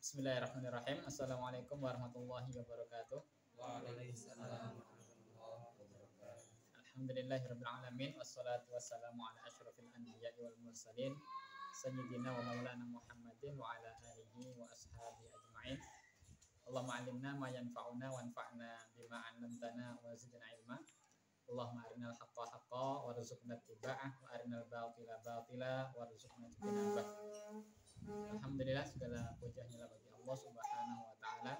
Bismillahirrahmanirrahim. Assalamualaikum warahmatullahi wabarakatuh. Waalaikumsalam warahmatullahi wabarakatuh. Alhamdulillahirabbil alamin wassalatu wassalamu ala asyrofil anbiya'i wal mursalin sayyidina wa maulana Muhammadin wa ala alihi wa ashabihi ajma'in. Allahumma 'allimna ma yanfa'una wanfa'na bima 'allamtana wa zidna ilma. Allahumma arinal haqqa haqqan warzuqna ittiba'ah wa arinal batila batila warzuqna ijtinabah. Alhamdulillah, segala puji hanya bagi Allah Subhanahu wa taala.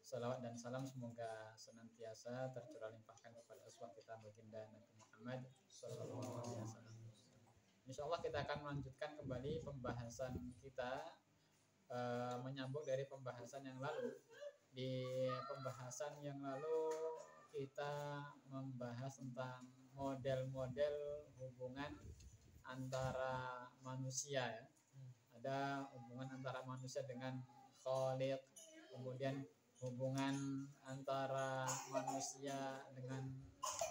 Salawat dan salam semoga senantiasa tercurah limpahkan kepada uswah kita baginda Nabi Muhammad sallallahu alaihi wasallam. Insyaallah kita akan melanjutkan kembali pembahasan kita menyambung dari pembahasan yang lalu. Di pembahasan yang lalu kita membahas tentang model-model hubungan antara manusia ya. Ada hubungan antara manusia dengan Khaliq, kemudian hubungan antara manusia dengan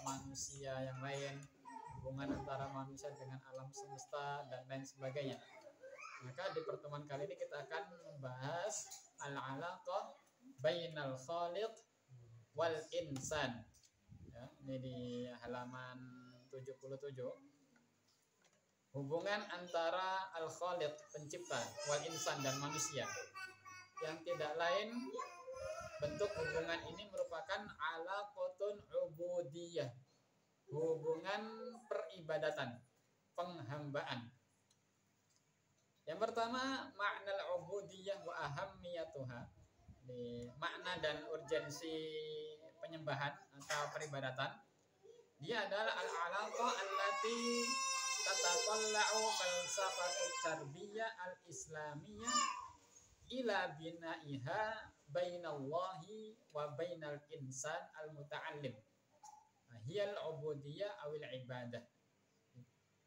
manusia yang lain, hubungan antara manusia dengan alam semesta dan lain sebagainya. Maka di pertemuan kali ini kita akan membahas al-alaqah bainal khaliq wal insan. Ya, ini di halaman 77. Hubungan antara al-khaliq pencipta wal insan dan manusia. Yang tidak lain bentuk hubungan ini merupakan alaqatun ubudiyah. Hubungan peribadatan, penghambaan. Yang pertama, makna al-ubudiyah wa ahammiyatuha. Di makna dan urgensi penyembahan atau peribadatan. Dia adalah al-alaqah allati tatatalla'u falsafatut tarbiyah al-islamiyah ila bina'iha bainallahi wa bainal insan al-muta'allim. Hiyal ubudiyah awil ibadah.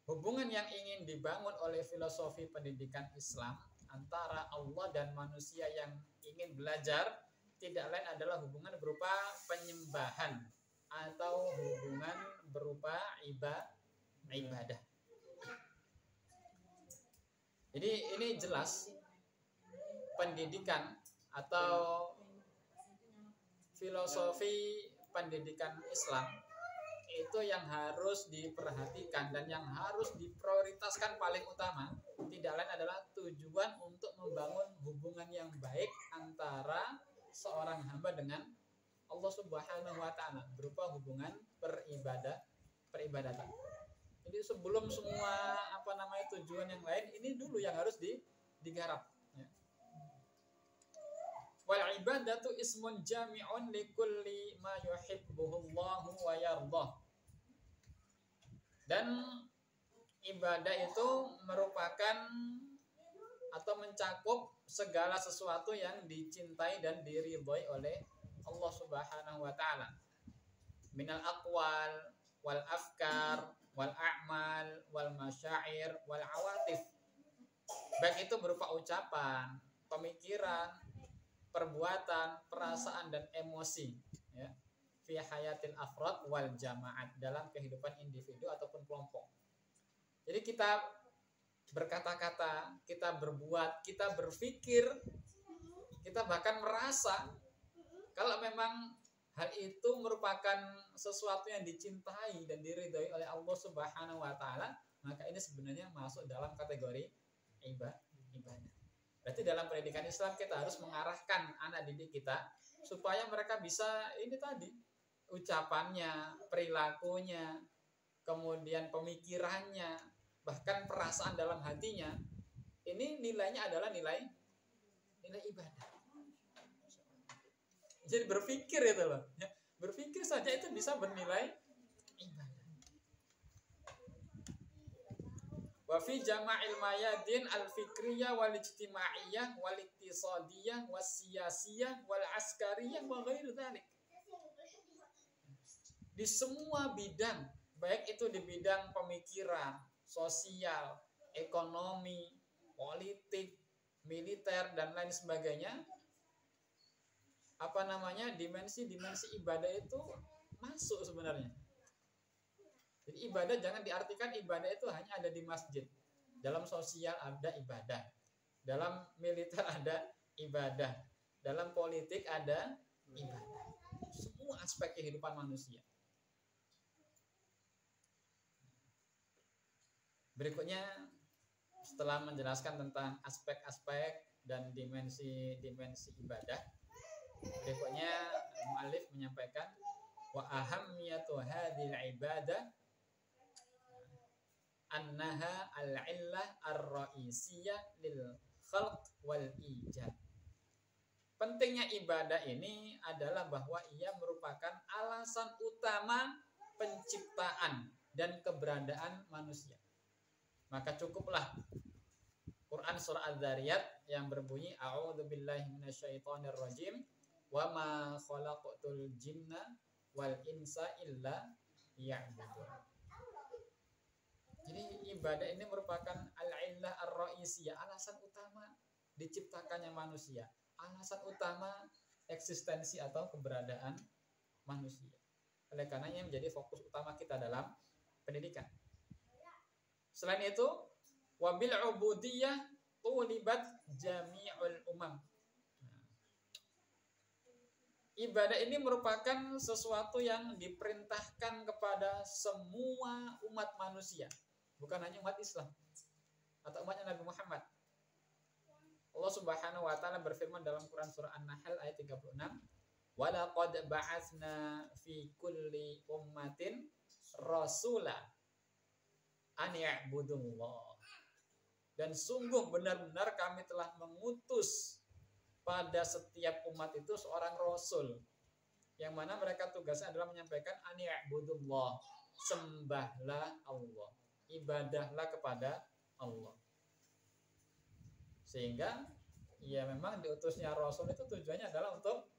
Hubungan yang ingin dibangun oleh filosofi pendidikan Islam antara Allah dan manusia yang ingin belajar tidak lain adalah hubungan berupa penyembahan atau hubungan berupa ibadah. Jadi ini jelas pendidikan atau filosofi pendidikan Islam itu yang harus diperhatikan dan yang harus diprioritaskan paling utama tidak lain adalah tujuan untuk membangun hubungan yang baik antara seorang hamba dengan Allah Subhanahu wa taala berupa hubungan peribadatan. Jadi sebelum semua tujuan yang lain ini dulu yang harus digarap. Ya. Wal ibadatu ismun jami'un likulli ma yuhibbuhullahu wa yardah. Dan ibadah itu merupakan atau mencakup segala sesuatu yang dicintai dan diridhoi oleh Allah Subhanahu wa taala. Minal aqwal wal afkar wal a'mal wal masyair wal awatif. Baik itu berupa ucapan, pemikiran, perbuatan, perasaan dan emosi ya. Fi hayatil afrad wal jamaat, dalam kehidupan individu ataupun kelompok. Jadi kita berkata-kata, kita berbuat, kita berpikir, kita bahkan merasa kalau memang hal itu merupakan sesuatu yang dicintai dan diridhoi oleh Allah Subhanahu wa taala, maka ini sebenarnya masuk dalam kategori ibadah. Berarti dalam pendidikan Islam kita harus mengarahkan anak didik kita supaya mereka bisa ini tadi, ucapannya, perilakunya, kemudian pemikirannya, bahkan perasaan dalam hatinya, ini nilainya adalah nilai ibadah. Jadi berpikir itu loh, ya. Berpikir saja itu bisa bernilai ibadah. Wa fi jama'il mayadin al-fikriyah wal ijtimaiyah wal iktisadiyah was siyasiyah wal askariyah wa ghairu dzalik. Di semua bidang, baik itu di bidang pemikiran, sosial, ekonomi, politik, militer dan lain sebagainya, dimensi-dimensi ibadah itu masuk sebenarnya. Jadi ibadah jangan diartikan ibadah itu hanya ada di masjid. Dalam sosial ada ibadah, dalam militer ada ibadah. Dalam politik ada ibadah. Semua aspek kehidupan manusia. Berikutnya, setelah menjelaskan tentang aspek-aspek dan dimensi-dimensi ibadah, berikutnya mu'allif menyampaikan wa ahammiyatu hadhil ibadah annaha al-illah ar-ra'isiyah lil khalq wal ijad. Pentingnya ibadah ini adalah bahwa ia merupakan alasan utama penciptaan dan keberadaan manusia. Maka cukuplah Quran surah Az-Zariyat yang berbunyi a'udzubillahi minasyaitonirrajim wa ma khalaqtul jinna wal insa illa liya'budun. Jadi ibadah ini merupakan al-illah ar-ra'isiyah, alasan utama diciptakannya manusia, alasan utama eksistensi atau keberadaan manusia. Oleh karenanya menjadi fokus utama kita dalam pendidikan. Selain itu, wabil ubudiyah tulibat jami'ul umam. Ibadah ini merupakan sesuatu yang diperintahkan kepada semua umat manusia, bukan hanya umat Islam atau umatnya Nabi Muhammad. Allah Subhanahu wa taala berfirman dalam Quran surah An-Nahl ayat 36, "Wa laqad ba'atsna fi kulli ummatin rasula an ya'budullah." Dan sungguh benar-benar kami telah mengutus pada setiap umat itu seorang rasul, yang mana mereka tugasnya adalah menyampaikan an ya'budullah, sembahlah Allah, ibadahlah kepada Allah. Sehingga ya memang diutusnya rasul itu tujuannya adalah untuk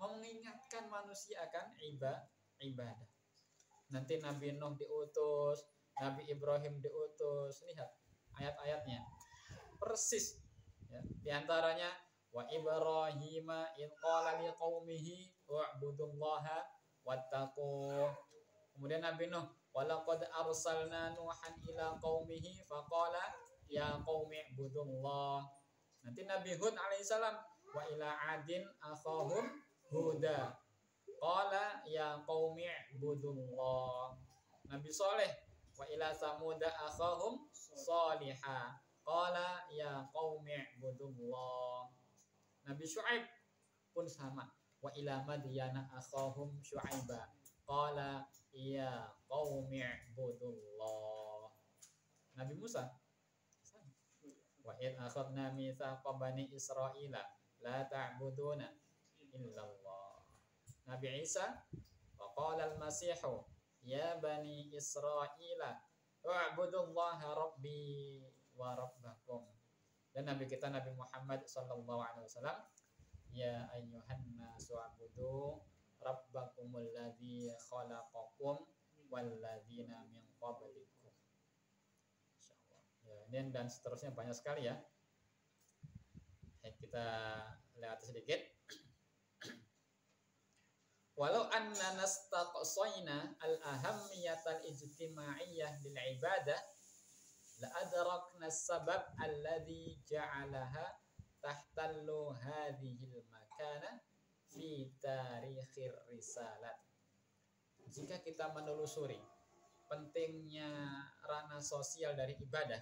mengingatkan manusia akan ibadah. Nanti Nabi Nuh diutus, Nabi Ibrahim diutus. Lihat ayat-ayatnya persis ya. Di antaranya wa Ibrahim id qala liqaumihi wa'budullaha wattaquh. Kemudian Nabi Nuh wa laqad arsalna nuhan ila qaumihi faqala ya qaumi ibudullah. Nanti Nabi Hud alaihissalam wa ila adin akhahum huda qala ya qaumi ibudullah. Nabi Saleh wa ila samuda akhahum salihah qala ya qaumi ibudullah. Nabi Syuaib pun sama, wa ila madyana akhahum syuaiba qala ya qaumi ibudullah. Nabi Musa wa id akhadna mitsaqa bani Israila la ta'buduna illallah. Nabi Isa wa qala al-masihu ya bani Israila wa'budullaha rabbi wa rabbakum. Dan Nabi kita Nabi Muhammad sallallahu alaihi wasallam ya ayyuhan nasu wa'budu rabbakumul ladzi khalaqakum wal ladzina min qablikum. Ya, ini dan seterusnya banyak sekali ya. Kita lihat sedikit. Walau anna nastaqsayna al-ahammiyatal ijtima'iyyah lil ibadah la adrakna as-sabab alladhi ja'alaha tahtallu hadhil makana fi tarikhir risalat. Jika kita menelusuri pentingnya ranah sosial dari ibadah,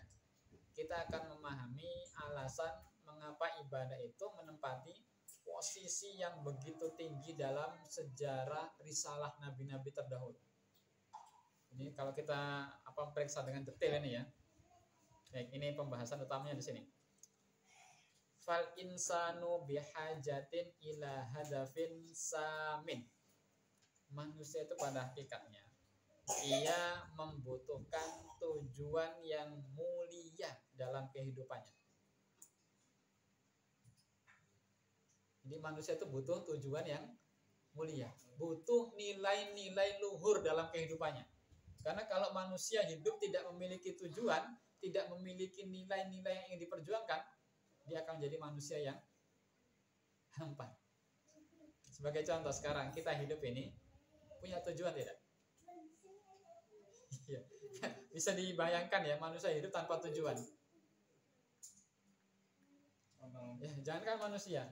kita akan memahami alasan mengapa ibadah itu menempati posisi yang begitu tinggi dalam sejarah risalah nabi-nabi terdahulu. Ini kalau kita periksa dengan detail ini ya. Baik, ini pembahasan utamanya di sini. Fal insanu bihajatin ila hadafin samin. Manusia itu pada hakikatnya ia membutuhkan tujuan yang mulia dalam kehidupannya. Jadi manusia itu butuh tujuan yang mulia, butuh nilai-nilai luhur dalam kehidupannya. Karena kalau manusia hidup tidak memiliki tujuan, tidak memiliki nilai-nilai yang ingin diperjuangkan, dia akan menjadi manusia yang hampa. Sebagai contoh, sekarang kita hidup ini punya tujuan tidak? Bisa dibayangkan ya, manusia hidup tanpa tujuan. Ya, jangankan manusia,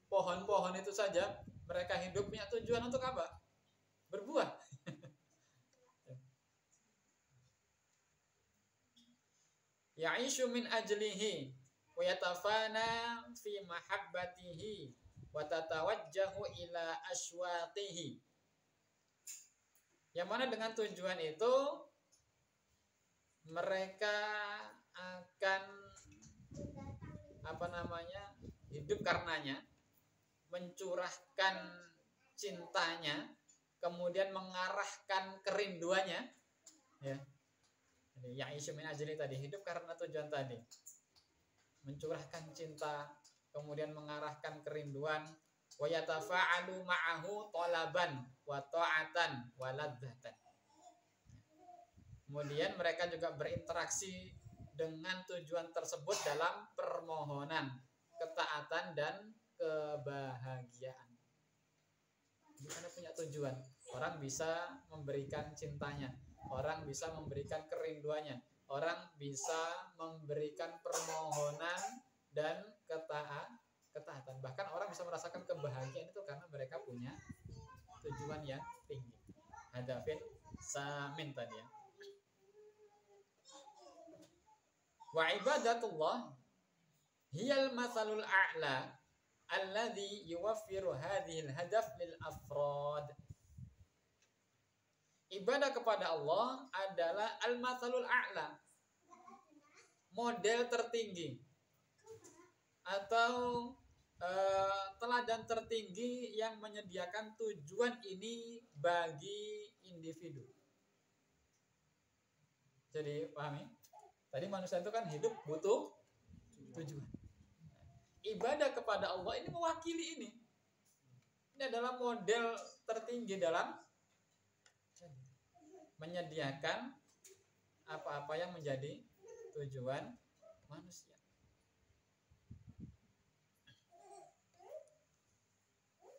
pohon-pohon itu saja mereka hidup punya tujuan untuk apa? Berbuah. Ya'ishu min ajlihi wa yatafana fi mahabbatihi wa tatawajjahu ila aswatihi. Yang mana dengan tujuan itu mereka akan hidup karenanya, mencurahkan cintanya, kemudian mengarahkan kerinduannya, ya. Yang isu min ajli tadi, hidup karena tujuan tadi, mencurahkan cinta, kemudian mengarahkan kerinduan, wa yatafa'alu ma'ahu talaban wa ta'atan wa ladzatan. Kemudian mereka juga berinteraksi dengan tujuan tersebut dalam permohonan, ketaatan dan kebahagiaan. Karena punya tujuan, orang bisa memberikan cintanya, orang bisa memberikan kerinduannya, orang bisa memberikan permohonan dan ketaatan. Bahkan orang bisa merasakan kebahagiaan itu karena mereka punya tujuan yang tinggi. Hadafin samin tadi ya. Wa ibadatullah hiyal mathalul a'la alladhi yuwaffiru hadhil hadaf lil afrad. Ibadah kepada Allah adalah al-mathalul a'la, model tertinggi atau teladan tertinggi yang menyediakan tujuan ini bagi individu. Jadi pahami? Tadi manusia itu kan hidup butuh tujuan. Ibadah kepada Allah ini mewakili ini. Ini adalah model tertinggi dalam menyediakan apa-apa yang menjadi tujuan manusia.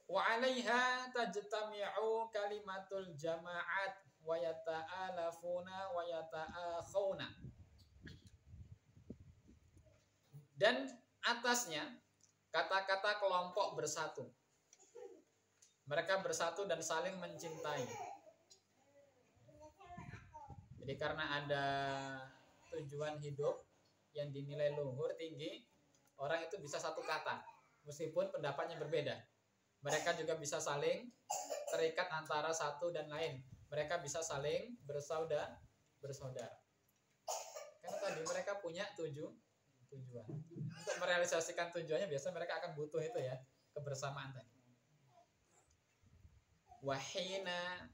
Wa 'alaiha tajtami'u kalimatul jama'at wa yata'alafuna wa yata'akhawna. Dan atasnya kata-kata kelompok bersatu. Mereka bersatu dan saling mencintai. Jadi karena ada tujuan hidup yang dinilai luhur tinggi, orang itu bisa satu kata, meskipun pendapatnya berbeda. Mereka juga bisa saling terikat antara satu dan lain. Mereka bisa saling bersaudara. Karena tadi mereka punya tujuan. Untuk merealisasikan tujuannya biasanya mereka akan butuh itu ya, kebersamaan tadi. Wahina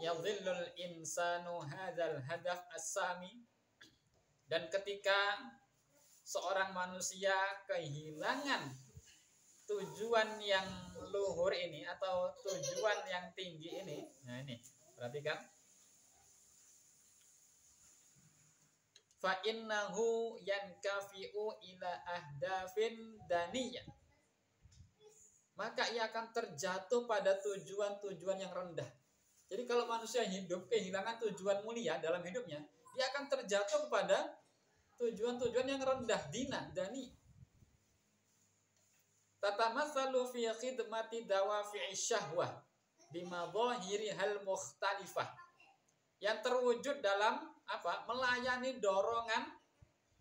yadhillul insanu hadzal hadaf as-sami. Dan ketika seorang manusia kehilangan tujuan yang luhur ini atau tujuan yang tinggi ini, nah ini perhatikan, fa innahu yankafi'u ila ahdafin daniyah, maka ia akan terjatuh pada tujuan-tujuan yang rendah. Jadi kalau manusia hidup kehilangan tujuan mulia dalam hidupnya, dia akan terjatuh kepada tujuan-tujuan yang rendah, dani. Tatamatsalu fi khidmati dawafi'i syahwah bimadhahirihal mukhtalifah, yang terwujud dalam apa? Melayani dorongan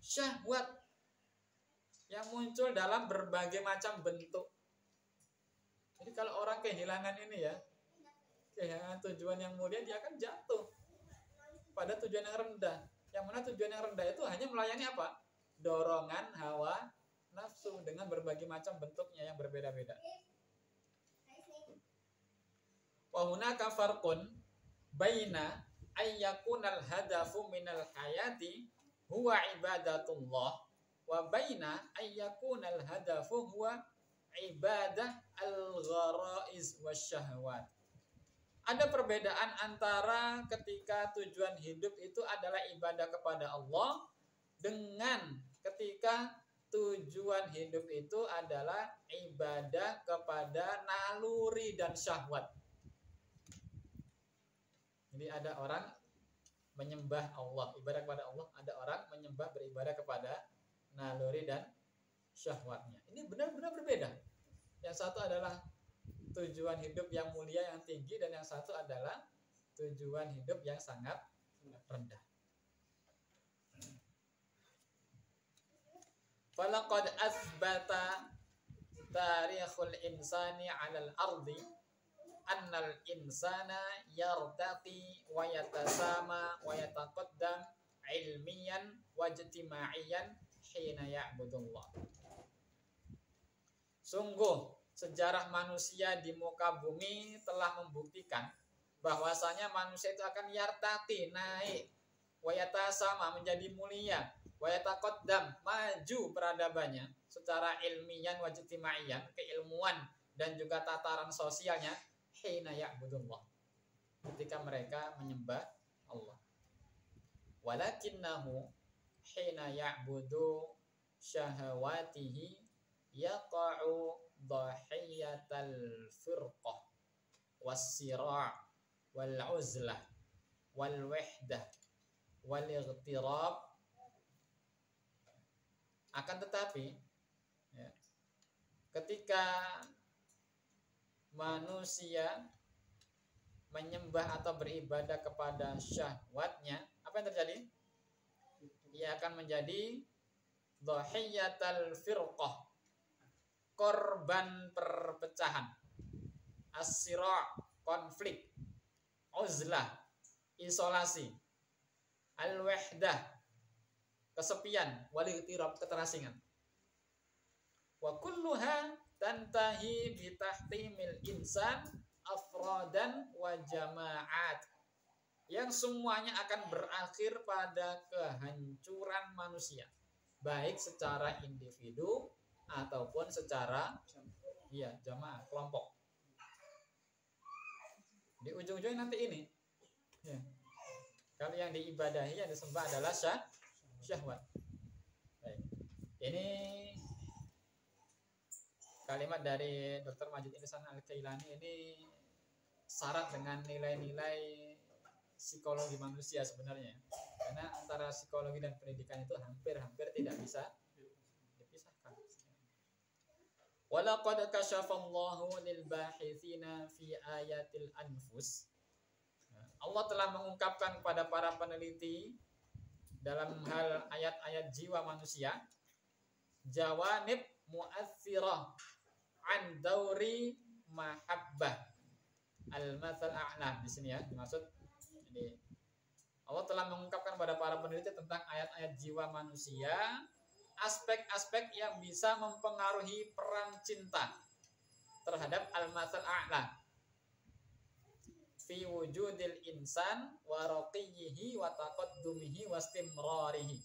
syahwat yang muncul dalam berbagai macam bentuk. Jadi kalau orang kehilangan ini ya, kehilangan tujuan yang mulia, dia akan jatuh pada tujuan yang rendah. Yang mana tujuan yang rendah itu hanya melayani apa? Dorongan hawa nafsu dengan berbagai macam bentuknya yang berbeda-beda. Wa hunaka farqun baina ayyakunal hadafu minal hayati huwa ibadatullah wa baina ayyakunal hadafu huwa ibadah al-gharaiz wasyahwat. Ada perbedaan antara ketika tujuan hidup itu adalah ibadah kepada Allah dengan ketika tujuan hidup itu adalah ibadah kepada naluri dan syahwat. Jadi ada orang menyembah Allah, ibadah kepada Allah, ada orang beribadah kepada naluri dan syahwatnya. Ini benar-benar berbeda. Yang satu adalah tujuan hidup yang mulia, yang tinggi, dan yang satu adalah tujuan hidup yang sangat rendah. Falaqad asbata tarikhul insani 'alal ardi annal insana yartaqi wa yatasama wa yataqaddam ilmiyan wa ijtimaiyan hina ya'budullah. Sungguh sejarah manusia di muka bumi telah membuktikan bahwasanya manusia itu akan yartaqi, naik, wa yatasama, menjadi mulia, wa yataqaddam, maju peradabannya secara ilmiyan wa ijtimaiyan, keilmuan dan juga tataran sosialnya, hina ya'budullah, ketika mereka menyembah Allah. Walakinnahu hina ya'budu syahawatihi yaqa'u dhahiyatal firqah was-sira' wal 'uzlah wal wahdah wal ightirab. Akan tetapi ya, ketika manusia menyembah atau beribadah kepada syahwatnya, apa yang terjadi? Ia akan menjadi dhahiyatal firqah, korban perpecahan, as-sira', konflik, uzlah, isolasi, al-wahdah, kesepian, wal ightirab, keterasingan. Wa kulluha tantahi bi tahtimil insan afradan wa jama'at, yang semuanya akan berakhir pada kehancuran manusia, baik secara individu ataupun secara jamaah, kelompok. Di ujung-ujungnya nanti ini ya, kalau yang diibadahi, yang disembah adalah syahwat. Baik. Ini kalimat dari Dr. Majid Ihsan Al-Kailani ini syarat dengan nilai-nilai psikologi manusia sebenarnya, karena antara psikologi dan pendidikan itu hampir tidak bisa dipisahkan. Walaqad kasyafallahu lil bahithina fi ayatil anfus. Allah telah mengungkapkan kepada para peneliti dalam hal ayat-ayat jiwa manusia jawanib mu'athirah an dauri mahabbah al-mathal a'la. Di sini ya dimaksud. Jadi Allah telah mengungkapkan kepada para peneliti tentang ayat-ayat jiwa manusia aspek-aspek yang bisa mempengaruhi peran cinta terhadap al-mathal a'la fi wujudil insan wa raqiyihi wa taqaddumihi wa istimrarihi.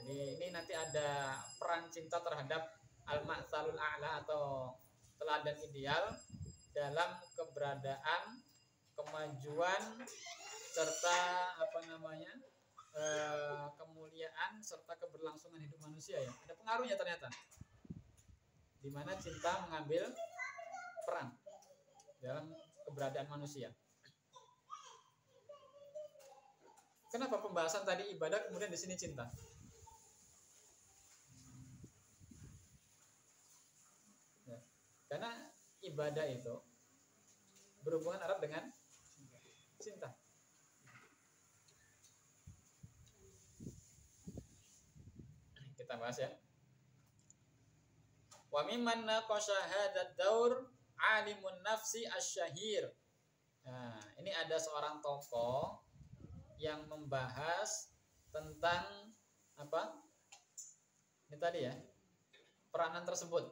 Jadi ini nanti ada peran cinta terhadap al-ma'salul a'la atau teladan ideal dalam keberadaan, kemajuan, serta kemuliaan serta keberlangsungan hidup manusia ya. Ada pengaruhnya ternyata. Di mana cinta mengambil peran dalam keberadaan manusia. Kenapa pembahasan tadi ibadah kemudian di sini cinta? Ya, karena ibadah itu berhubungan erat dengan cinta. Kita bahas ya. Wa mimman naqasha hadzal daur alimun nafsi asy-syahir. Nah, ini ada seorang tokoh yang membahas tentang apa? Ini tadi ya, peranan tersebut.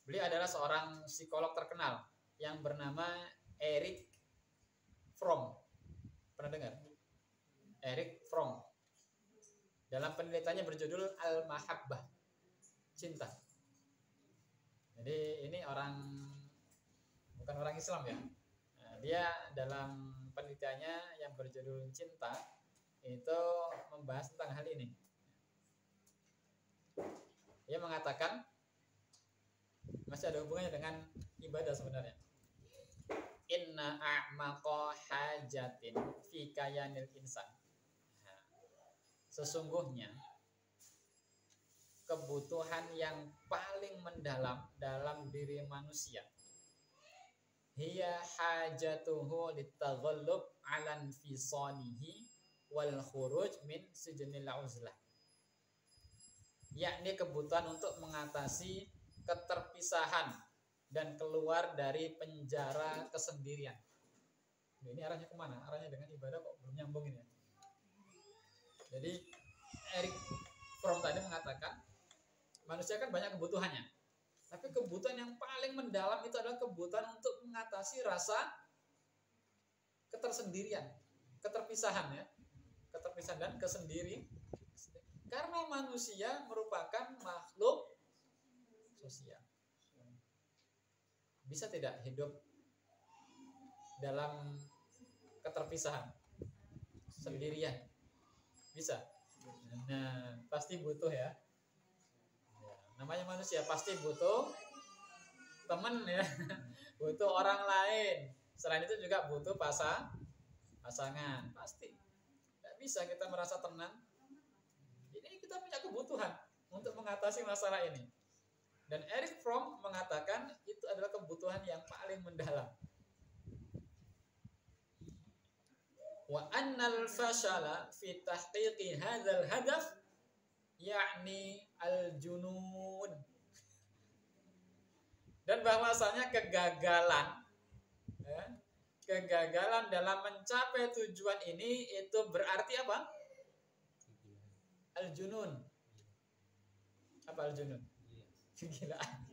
Beliau adalah seorang psikolog terkenal yang bernama Erich Fromm. Pernah dengar? Erich Fromm. Dalam penelitiannya berjudul Al-Mahabbah, cinta. Jadi ini bukan orang Islam ya. Nah, dia dalam penelitiannya yang berjudul cinta itu membahas tentang hal ini. Dia mengatakan masih ada hubungannya dengan ibadah sebenarnya. Inna a'maqa hajatin fi kayanil insan. Nah, sesungguhnya kebutuhan yang paling mendalam dalam diri manusia. Hiya hajatuhu litaghallub 'ala infisalihi wal khuruj min sijnil uzlah. Yakni kebutuhan untuk mengatasi keterpisahan dan keluar dari penjara kesendirian. Ini arahnya kemana? Arahnya dengan ibadah kok belum nyambung ini ya. Jadi Eric Fromm tadi mengatakan manusia kan banyak kebutuhannya, tapi kebutuhan yang paling mendalam itu adalah kebutuhan untuk mengatasi rasa ketersendirian, keterpisahan ya, keterpisahan dan kesendirian. Karena manusia merupakan makhluk sosial. Bisa tidak hidup dalam keterpisahan, sendirian? Bisa. Nah, pasti butuh ya. Namanya manusia pasti butuh teman ya, butuh orang lain. Selain itu juga butuh pasangan, pasti. Tidak bisa kita merasa tenang. Ini kita punya kebutuhan untuk mengatasi masalah ini. Dan Eric Fromm mengatakan itu adalah kebutuhan yang paling mendalam. Wa annal fashala fi tahqiqi hadzal hadaf yakni al-junud. Dan bahwasanya kegagalan dalam mencapai tujuan ini itu berarti apa? Al-junun. Apa al-junun? Kegilaan.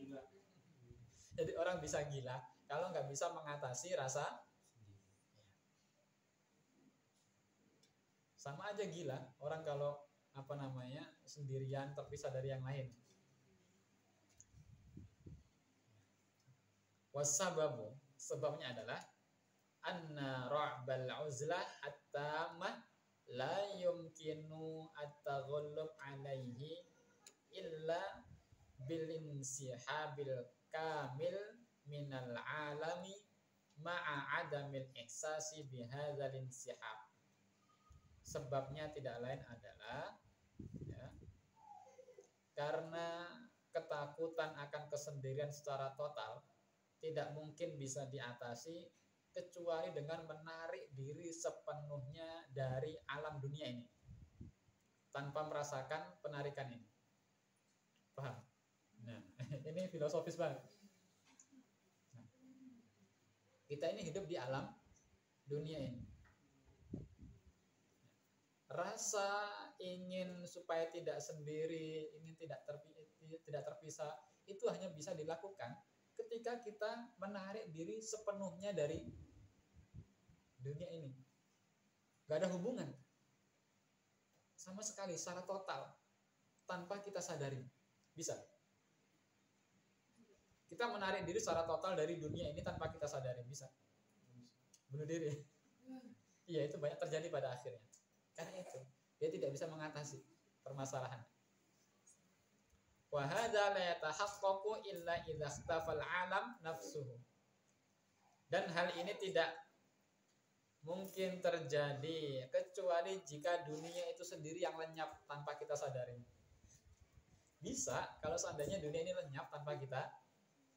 Jadi orang bisa gila kalau nggak bisa mengatasi rasa. Sama aja gila orang kalau sendirian terpisah dari yang lain. Wasababu, sebabnya adalah anna ra'bal uzlah at-tamah la yumkinu at-taghallub alaihi illa bil insihabil kamil minal alami ma'a adamil ihsasi bihadzal insihab. Sebabnya tidak lain adalah ya, karena ketakutan akan kesendirian secara total tidak mungkin bisa diatasi kecuali dengan menarik diri sepenuhnya dari alam dunia ini tanpa merasakan penarikan ini. Paham? Nah, ini filosofis banget. Nah, kita ini hidup di alam dunia ini. Rasa ingin supaya tidak sendiri, ingin tidak terpisah, itu hanya bisa dilakukan ketika kita menarik diri sepenuhnya dari dunia ini. Gak ada hubungan sama sekali secara total tanpa kita sadari. Bisa. Kita menarik diri secara total dari dunia ini tanpa kita sadari. Bisa. Bunuh diri. Iya, itu banyak terjadi pada akhirnya. Karena itu dia tidak bisa mengatasi permasalahan. Wa hadza la yatahaqqaqu illa idza ikhtafal alam nafsuhu. Dan hal ini tidak mungkin terjadi kecuali jika dunia itu sendiri yang lenyap tanpa kita sadari. Bisa kalau seandainya dunia ini lenyap tanpa kita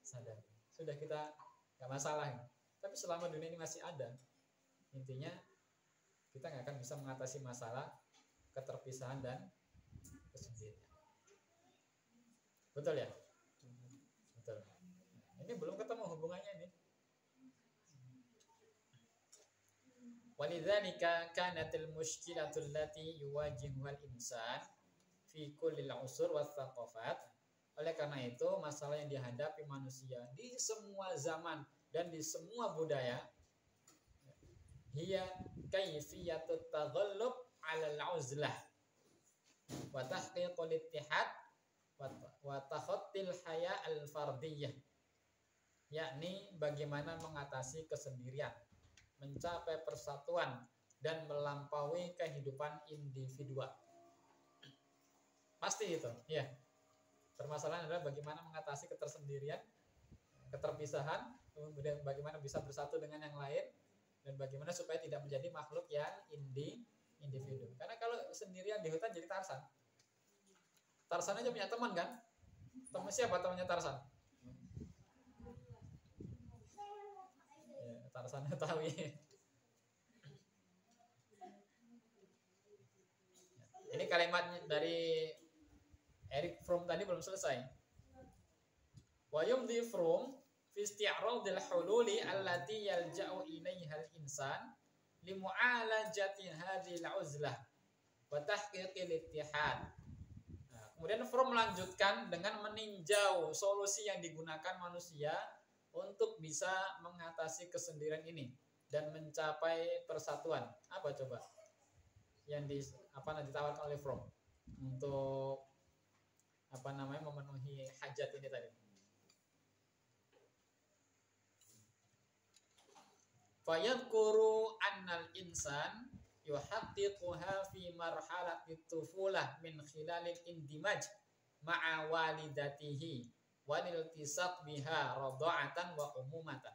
sadari. Sudah kita nggak masalah. Tapi selama dunia ini masih ada, intinya kita nggak akan bisa mengatasi masalah keterpisahan dan kesendirian. Betul ya? Betul. Ini belum ketemu hubungannya ini. Walidzalika kanatil mushkilatul lati yuwajihuhal insan fi kullil usur was thaqafat. Oleh karena itu, masalah yang dihadapi manusia di semua zaman dan di semua budaya hiya kaifiyatut taghallub 'ala al-'uzlah wa tahqiqul ittihad wa takhattil haya al-fardiyyah, yakni bagaimana mengatasi kesendirian, mencapai persatuan dan melampaui kehidupan individual. Pasti itu, ya. Permasalahan adalah bagaimana mengatasi ketersendirian, keterpisahan, kemudian bagaimana bisa bersatu dengan yang lain, dan bagaimana supaya tidak menjadi makhluk yang individu. Karena kalau sendirian di hutan jadi Tarzan. Tarsan aja punya teman kan? Teman siapa temannya Tarsan? Ya, Tarsan tahu ya. Ini kalimat dari Eric Fromm tadi belum selesai. Wa yumdi Fromm fi isti'radil hululi allati yalja'u ilaiha al-insan li mu'alajati hadhil 'uzlah wa tahqiqil ittihad. Nah, kemudian Fromm melanjutkan dengan meninjau solusi yang digunakan manusia untuk bisa mengatasi kesendirian ini dan mencapai persatuan. Apa coba? Yang ditawarkan oleh Fromm untuk memenuhi hajat ini tadi. Fayadhkuru annal insan yuhaqqiquha fi marhalatit tufulah min khilalil indimaj ma'a walidatihi waliltisaq biha radha'atan wa umumatan.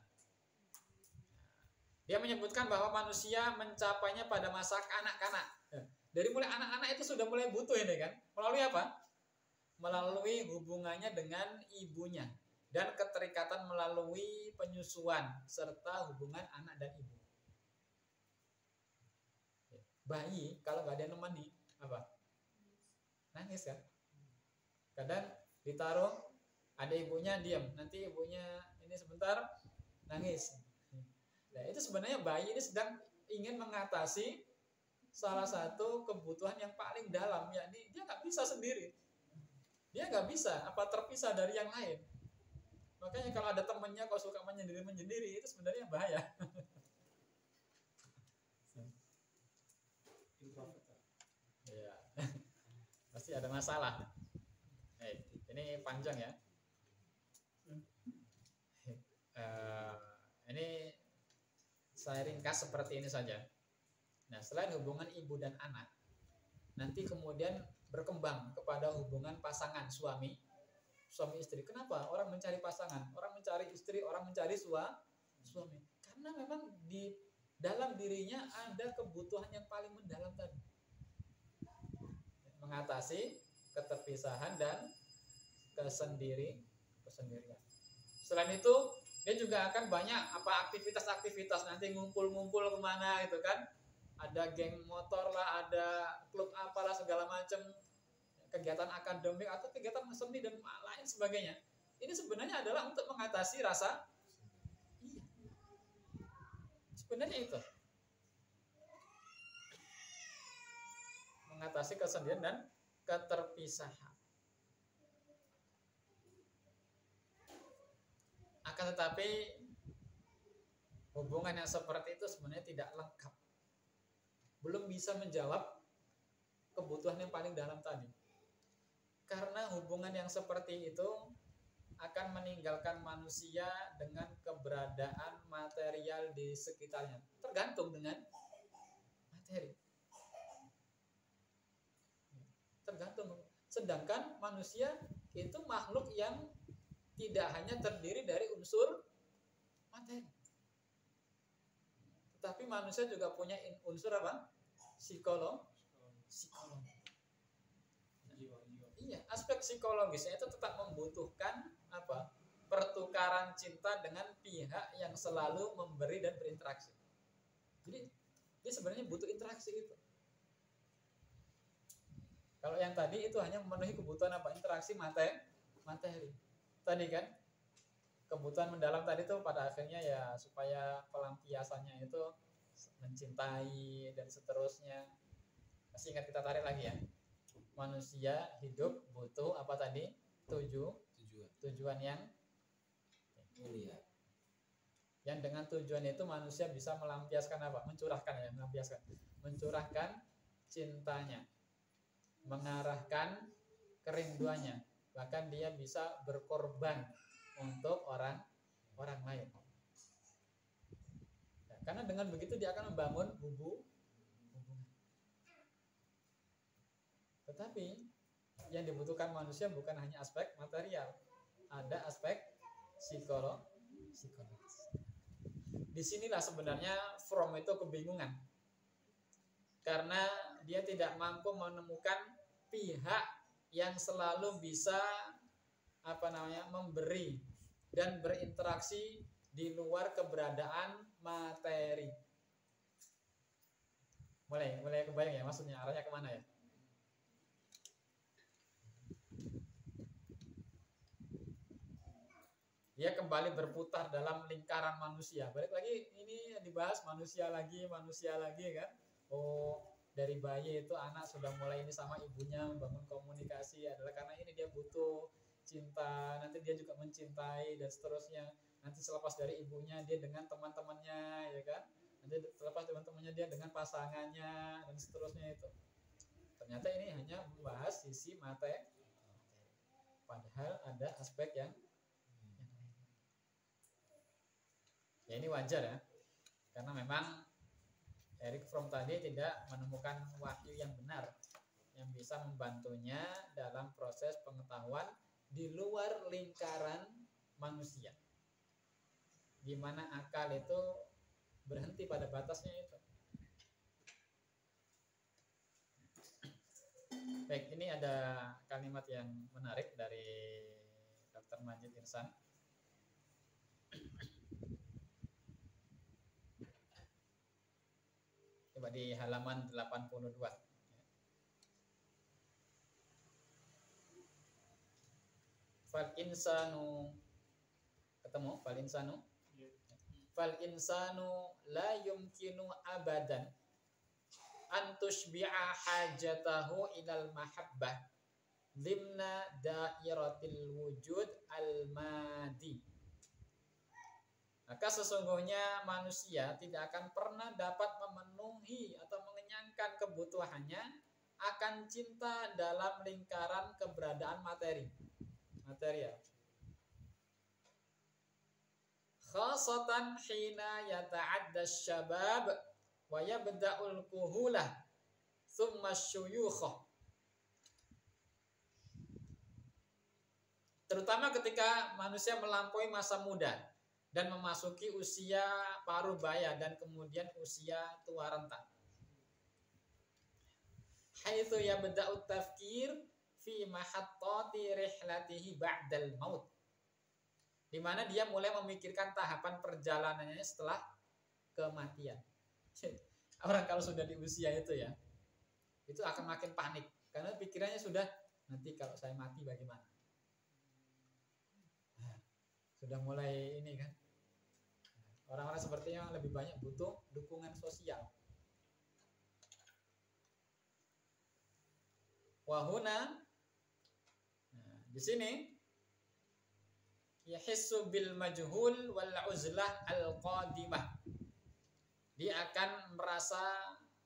Dia menyebutkan bahwa manusia mencapainya pada masa kanak-kanak. Dari mulai anak-anak itu sudah mulai butuh ini kan. Melalui apa? Melalui hubungannya dengan ibunya dan keterikatan melalui penyusuan serta hubungan anak dan ibu. Bayi kalau nggak ada yang nemani apa? Nangis kan? Kadang ditaruh, ada ibunya diam, nanti ibunya ini sebentar nangis. Nah, itu sebenarnya bayi ini sedang ingin mengatasi salah satu kebutuhan yang paling dalam, yakni dia nggak bisa sendiri. Dia nggak bisa terpisah dari yang lain. Makanya kalau ada temannya kok suka menyendiri itu sebenarnya bahaya. Ya, pasti ada masalah. Ini panjang ya. Ini saya ringkas seperti ini saja. Nah, selain hubungan ibu dan anak, nanti kemudian berkembang kepada hubungan pasangan suami istri. Kenapa orang mencari pasangan, orang mencari istri, orang mencari suami? Karena memang di dalam dirinya ada kebutuhan yang paling mendalam tadi, mengatasi keterpisahan dan kesendirian. Selain itu, dia juga akan banyak aktivitas-aktivitas, nanti ngumpul-ngumpul kemana gitu kan, ada geng motor lah, ada klub apalah segala macam, kegiatan akademik atau kegiatan seni dan lain sebagainya. Ini sebenarnya adalah untuk mengatasi rasa sebenarnya itu, mengatasi kesendirian dan keterpisahan. Akan tetapi hubungan yang seperti itu sebenarnya tidak lengkap, belum bisa menjawab kebutuhan yang paling dalam tadi. Karena hubungan yang seperti itu akan meninggalkan manusia dengan keberadaan material di sekitarnya, tergantung dengan materi. Tergantung. Sedangkan manusia itu makhluk yang tidak hanya terdiri dari unsur materi, tetapi manusia juga punya unsur apa? Psikologi. Iya, aspek psikologisnya itu tetap membutuhkan apa? Pertukaran cinta dengan pihak yang selalu memberi dan berinteraksi. Jadi dia sebenarnya butuh interaksi itu. Kalau yang tadi itu hanya memenuhi kebutuhan apa? Interaksi materi. Tadi kan kebutuhan mendalam tadi tuh pada akhirnya ya supaya pelampiasannya itu mencintai dan seterusnya. Masih ingat, kita tarik lagi ya. Manusia hidup butuh apa tadi? Tujuan yang mulia. Yang dengan tujuan itu manusia bisa melampiaskan apa? Mencurahkan cintanya, mengarahkan kerinduannya. Bahkan dia bisa berkorban untuk orang lain. Nah, karena dengan begitu dia akan membangun hubungan. Tetapi yang dibutuhkan manusia bukan hanya aspek material, ada aspek psikologis. Disinilah sebenarnya Fromm itu kebingungan, karena dia tidak mampu menemukan pihak yang selalu bisa memberi dan berinteraksi di luar keberadaan materi. Mulai kebayang ya maksudnya, arahnya kemana ya? Dia kembali berputar dalam lingkaran manusia. Balik lagi, ini dibahas manusia lagi kan. Oh, dari bayi itu anak sudah mulai ini sama ibunya membangun komunikasi, adalah karena ini dia butuh cinta, nanti dia juga mencintai dan seterusnya. Nanti selepas dari ibunya dia dengan teman-temannya, ya kan? Nanti selepas teman-temannya dia dengan pasangannya dan seterusnya itu. Ternyata ini hanya membahas sisi materi. Padahal ada aspek yang ya ini wajar ya, karena memang Erich Fromm tadi tidak menemukan wahyu yang benar yang bisa membantunya dalam proses pengetahuan di luar lingkaran manusia, di mana akal itu berhenti pada batasnya itu. Baik, ini ada kalimat yang menarik dari Dr. Majid Irsan. Coba di halaman 82. Fal insanu, ketemu fal insanu? Fal insanu la yumkinu abadan an tushbi'a hajatahu ilal mahabbah limna dairatil wujud al-madi. Maka sesungguhnya manusia tidak akan pernah dapat memenuhi atau mengenyangkan kebutuhannya akan cinta dalam lingkaran keberadaan material. Khasatan hina yata'adda syabab wa yabda'ul kuhulah thumma syuyukhah. Terutama ketika manusia melampaui masa muda dan memasuki usia paruh baya dan kemudian usia tua renta. Haitsu yabda'u tafkir fi mahattati rihlatihi ba'dal maut. Di mana dia mulai memikirkan tahapan perjalanannya setelah kematian. Orang kalau sudah di usia itu ya, itu akan makin panik karena pikirannya sudah, nanti kalau saya mati bagaimana? Nah, sudah mulai ini kan. Orang-orang sepertinya lebih banyak butuh dukungan sosial. Wahuna, nah, di sini yahissu bil majhul wal uzlah al qadimah. Dia akan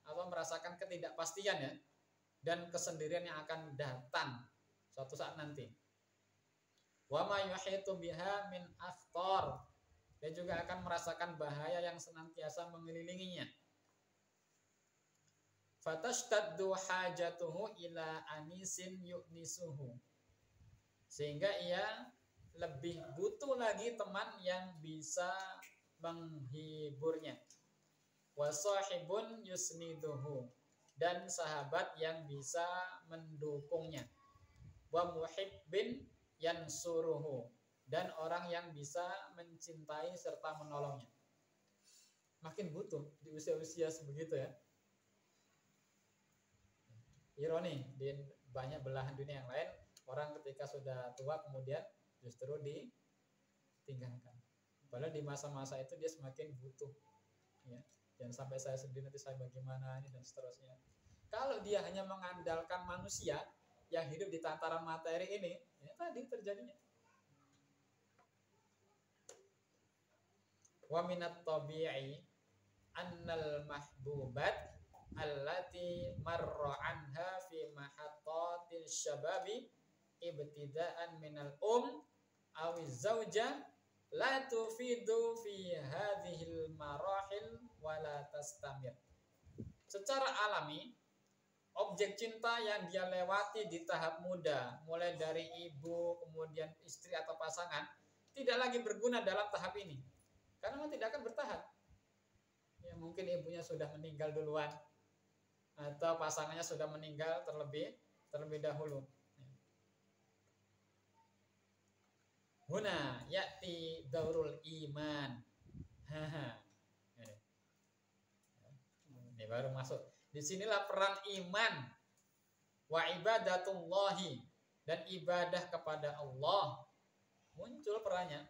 merasakan ketidakpastian ya, dan kesendirian yang akan datang suatu saat nanti. Wa ma yuhitu biha min akhtar. Dia juga akan merasakan bahaya yang senantiasa mengelilinginya. Fatashtaddu hajatuhu ila anisin yu'nisuhu. Sehingga ia lebih butuh lagi teman yang bisa menghiburnya. Wa sahibun yusniduhu. Dan sahabat yang bisa mendukungnya. Wa muhibbin yansuruhu. Dan orang yang bisa mencintai serta menolongnya. Makin butuh di usia-usia sebegitu ya. Ironi, di banyak belahan dunia yang lain, orang ketika sudah tua kemudian justru ditinggalkan. Padahal di masa-masa itu dia semakin butuh. Ya. Jangan sampai saya sendiri, nanti saya bagaimana ini dan seterusnya. Kalau dia hanya mengandalkan manusia yang hidup di tataran materi ini, ya tadi terjadinya. Wa minat tabi'i annal mahbubat allati marra anha fi mahattatil syababi ibtida'an minal awiz zawja la tufidu fi hadhil marahil wa la tastamir. Secara alami, objek cinta yang dia lewati di tahap muda, mulai dari ibu, kemudian istri atau pasangan, tidak lagi berguna dalam tahap ini. Karena memang tidak akan bertahan. Ya, mungkin ibunya sudah meninggal duluan, atau pasangannya sudah meninggal terlebih dahulu. Huna ya'ti daurul iman. Ini baru masuk. Disinilah peran iman wa ibadatullahi, dan ibadah kepada Allah muncul perannya.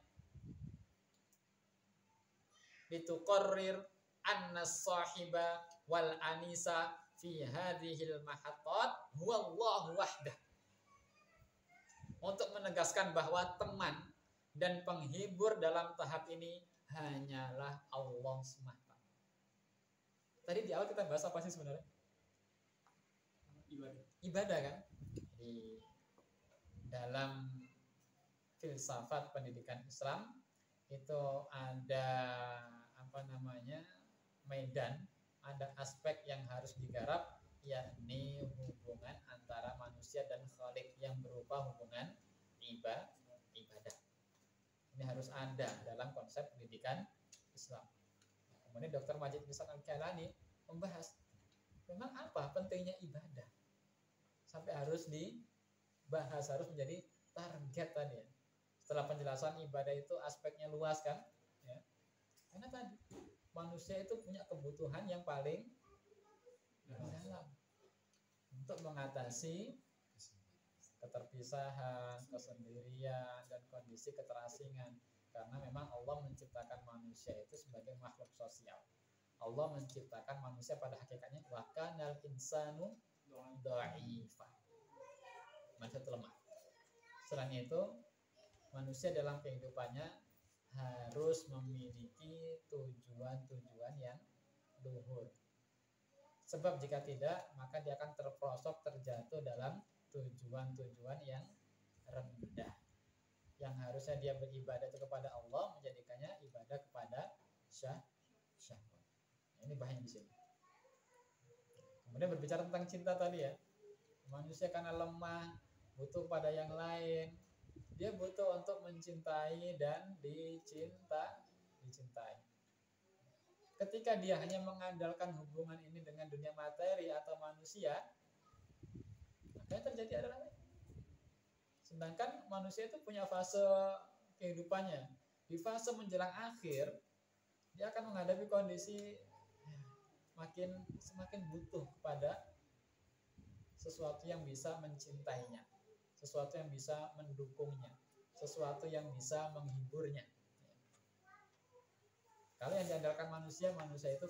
Bituqarrir anna sahiba wal anisa fi hadhil mahattat huwa Allah wahdah. Untuk menegaskan bahwa teman dan penghibur dalam tahap ini hanyalah Allah semata. Tadi di awal kita bahas apa sih sebenarnya? Ibadah kan? Di dalam filsafat pendidikan Islam itu ada medan, ada aspek yang harus digarap, yakni hubungan antara manusia dan Khalik yang berupa hubungan ibadah. Ini harus ada dalam konsep pendidikan Islam. Kemudian Dr. Majid Misak Al-Kailani membahas memang apa pentingnya ibadah sampai harus dibahas, harus menjadi target tadi ya. Setelah penjelasan ibadah itu aspeknya luas kan ya. Karena tadi manusia itu punya kebutuhan yang paling dalam untuk mengatasi keterpisahan, kesendirian, dan kondisi keterasingan. Karena memang Allah menciptakan manusia itu sebagai makhluk sosial. Allah menciptakan manusia pada hakikatnya wa kanal insanu dha'ifa. Manusia itu lemah. Selain itu, manusia dalam kehidupannya harus memiliki tujuan-tujuan yang luhur. Sebab jika tidak, maka dia akan terperosok terjatuh dalam tujuan-tujuan yang rendah. Yang harusnya dia beribadah itu kepada Allah, menjadikannya ibadah kepada syahwat. Ini bahaya di sini. Kemudian berbicara tentang cinta tadi ya. Manusia karena lemah, butuh pada yang lain. Dia butuh untuk mencintai dan dicintai. Ketika dia hanya mengandalkan hubungan ini dengan dunia materi atau manusia, maka yang terjadi adalah sedangkan manusia itu punya fase kehidupannya. Di fase menjelang akhir, dia akan menghadapi kondisi semakin butuh kepada sesuatu yang bisa mencintainya, sesuatu yang bisa mendukungnya, sesuatu yang bisa menghiburnya. Kalau yang diandalkan manusia itu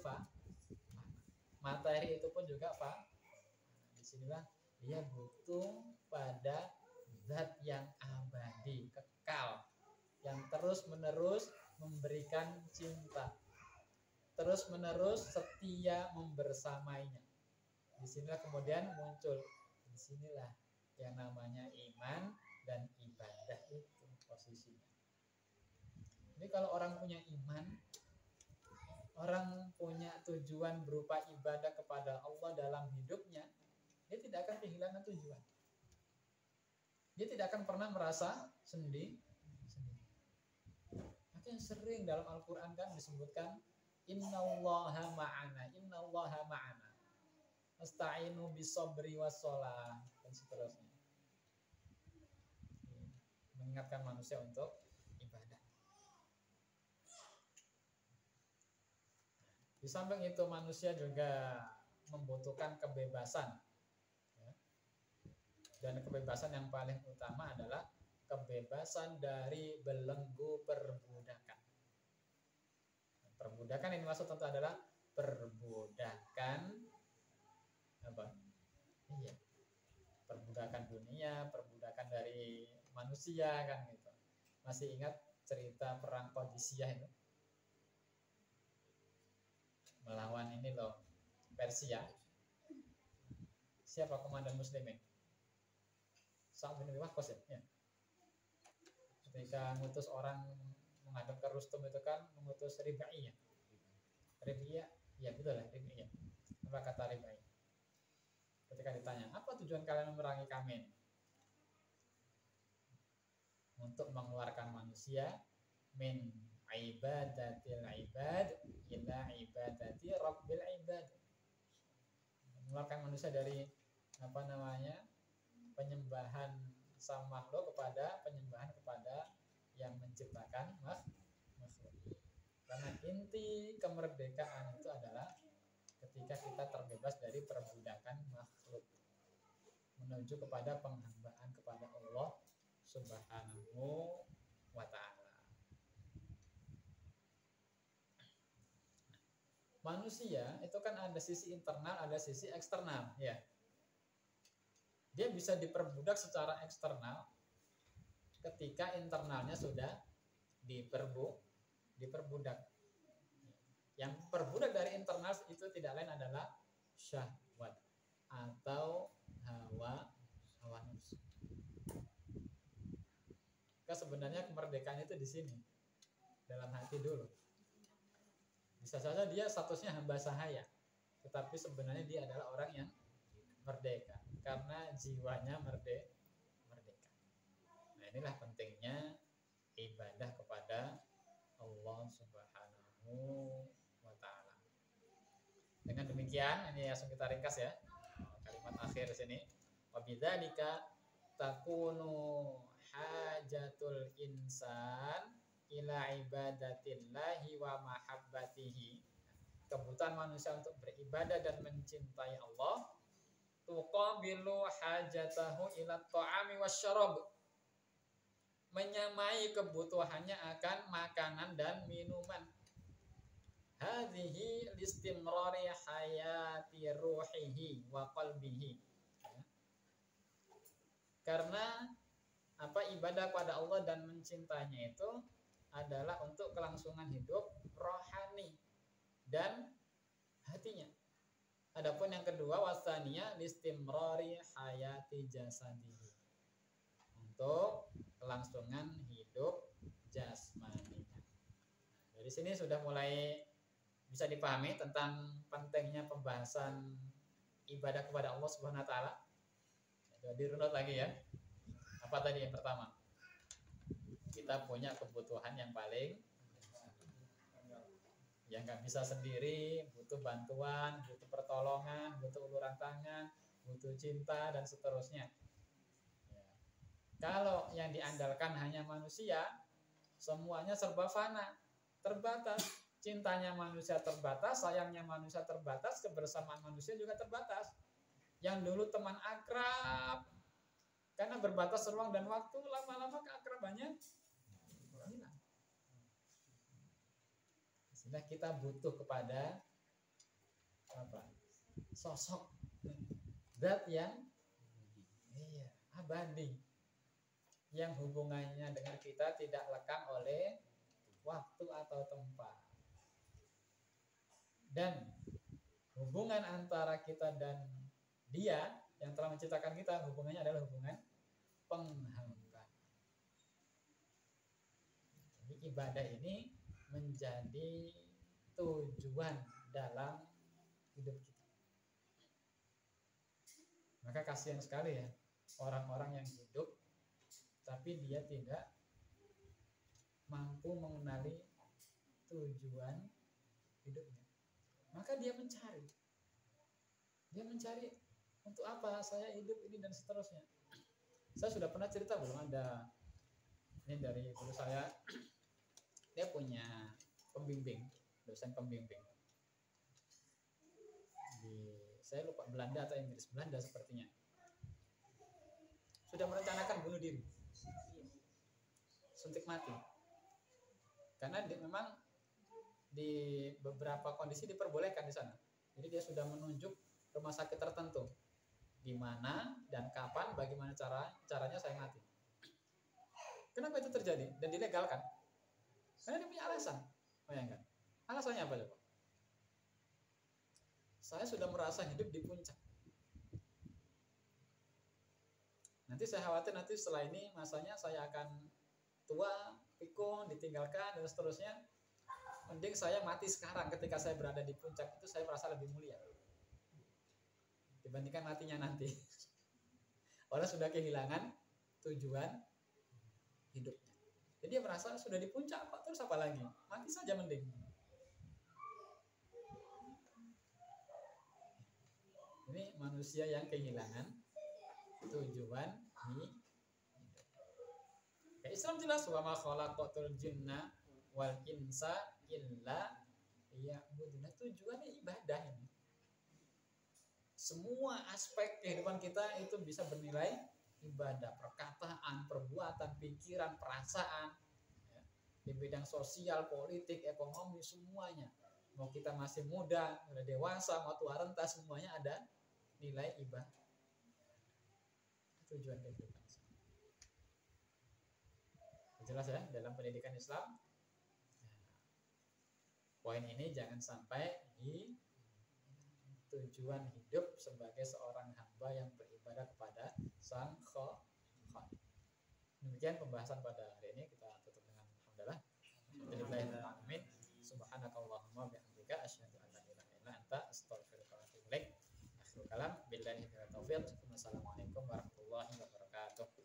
materi itu pun juga disinilah dia butuh pada zat yang abadi, kekal, yang terus-menerus memberikan cinta, terus-menerus setia membersamainya. Disinilah kemudian muncul, disinilah yang namanya iman dan ibadah itu posisinya. Jadi kalau orang punya iman, orang punya tujuan berupa ibadah kepada Allah dalam hidupnya, dia tidak akan kehilangan tujuan. Dia tidak akan pernah merasa sendiri. Makanya sering dalam Al-Quran kan disebutkan innallaha ma'ana, innallaha ma'ana, nasta'inu bisabri wassalah, dan seterusnya. Mengingatkan manusia untuk ibadah. Di samping itu manusia juga membutuhkan kebebasan. Dan kebebasan yang paling utama adalah kebebasan dari belenggu perbudakan. Perbudakan yang dimaksud tentu adalah perbudakan apa? Iya. Perbudakan dunia, perbudakan dari manusia kan gitu. Masih ingat cerita perang Qadisiyah itu? Melawan ini loh, Persia. Siapa komandan muslimin? Sa'ad bin Abi Waqqas ya. Ketika mengutus orang menghadap ke Rustum itu kan mengutus Rib'iyah. Rib'iyah, ya betul lah Rib'iyah. Apa kata Rib'iyah? Ketika ditanya, apa tujuan kalian memerangi kami? Untuk mengeluarkan manusia min ibadatil ibad ila ibadati rabbil ibad. Mengeluarkan manusia dari penyembahan sang makhluk kepada penyembahan kepada yang menciptakan makhluk. Karena inti kemerdekaan itu adalah ketika kita terbebas dari perbudakan makhluk menuju kepada penghambaan kepada Allah Subhanahu wa ta'ala. Manusia itu kan ada sisi internal, ada sisi eksternal, ya. Dia bisa diperbudak secara eksternal ketika internalnya sudah diperbudak. Yang perbudak dari internal itu tidak lain adalah syahwat atau hawa nafsu. Sebenarnya kemerdekaan itu di sini, dalam hati dulu. Bisa saja dia statusnya hamba sahaya, tetapi sebenarnya dia adalah orang yang merdeka karena jiwanya merdeka. Nah, inilah pentingnya ibadah kepada Allah Subhanahu wa ta'ala. Dengan demikian, ini langsung kita ringkas ya. Kalimat akhir sini. Wabidzalika takunu hajatul insan ila ibadatillahi wa mahabbatihi. Kebutuhan manusia untuk beribadah dan mencintai Allah tuqabilu hajatahu ila ta'ami wasyarab, menyamai kebutuhannya akan makanan dan minuman. Hadhihi listimrari hayati ruhihi wa qalbihi. Karena ibadah pada Allah dan mencintainya itu adalah untuk kelangsungan hidup rohani dan hatinya. Adapun yang kedua wasaniya listimrari hayati jasadihi, untuk kelangsungan hidup jasmaninya. Dari sini sudah mulai bisa dipahami tentang pentingnya pembahasan ibadah kepada Allah Subhanahu wa ta'ala. Jadi runut lagi ya. Apa tadi yang pertama? Kita punya kebutuhan yang paling yang nggak bisa sendiri, butuh bantuan, butuh pertolongan, butuh uluran tangan, butuh cinta dan seterusnya. Ya. Kalau yang diandalkan hanya manusia, semuanya serba fana, terbatas. Cintanya manusia terbatas, sayangnya manusia terbatas, kebersamaan manusia juga terbatas. Yang dulu teman akrab, karena berbatas ruang dan waktu, lama-lama keakrabannya hilang. Sehingga kita butuh kepada sosok zat yang abadi, yang hubungannya dengan kita tidak lekang oleh waktu atau tempat. Dan hubungan antara kita dan Dia yang telah menciptakan kita, hubungannya adalah hubungan penghambaan. Jadi ibadah ini menjadi tujuan dalam hidup kita. Maka kasihan sekali ya orang-orang yang hidup tapi dia tidak mampu mengenali tujuan hidupnya. Maka dia mencari untuk apa saya hidup ini dan seterusnya. Saya sudah pernah cerita belum, ada ini dari guru saya, dia punya pembimbing, dosen pembimbing di, saya lupa Belanda atau Inggris, Belanda sepertinya, sudah merencanakan bunuh diri, suntik mati, karena memang di beberapa kondisi diperbolehkan di sana. Jadi dia sudah menunjuk rumah sakit tertentu di mana dan kapan, bagaimana caranya saya mati. Kenapa itu terjadi dan dilegalkan? Karena dia punya alasan. Bayangkan. Alasannya apa coba? Saya sudah merasa hidup di puncak. Nanti saya khawatir nanti setelah ini masanya saya akan tua, pikun, ditinggalkan dan seterusnya. Mending saya mati sekarang ketika saya berada di puncak, itu saya merasa lebih mulia dibandingkan matinya nanti. Orang sudah kehilangan tujuan hidupnya. Jadi dia merasa sudah di puncak, Pak, terus apa lagi? Mati saja mending. Ini manusia yang kehilangan tujuan hidup. Ya, Islam jelas wa ma khalaqatul jinna wal insa illa liya'budun. Tujuannya ibadah ini. Semua aspek kehidupan kita itu bisa bernilai ibadah, perkataan, perbuatan, pikiran, perasaan, ya. Di bidang sosial, politik, ekonomi, semuanya. Mau kita masih muda, udah dewasa, mau tua renta, semuanya ada nilai ibadah. Tujuan kehidupan. Jelas ya, dalam pendidikan Islam. Poin ini jangan sampai di tujuan hidup sebagai seorang hamba yang beribadah kepada Sang Khaliq. Demikian pembahasan pada hari ini, kita tutup dengan alhamdulillah. Alhamdulillahirabbil subhanakallahumma bihamdika asyhadu an la ilaha illa anta astaghfiruka wa atubu ilaik. Akhirul kalam billahi taufiq. Wassalamualaikum warahmatullahi wabarakatuh.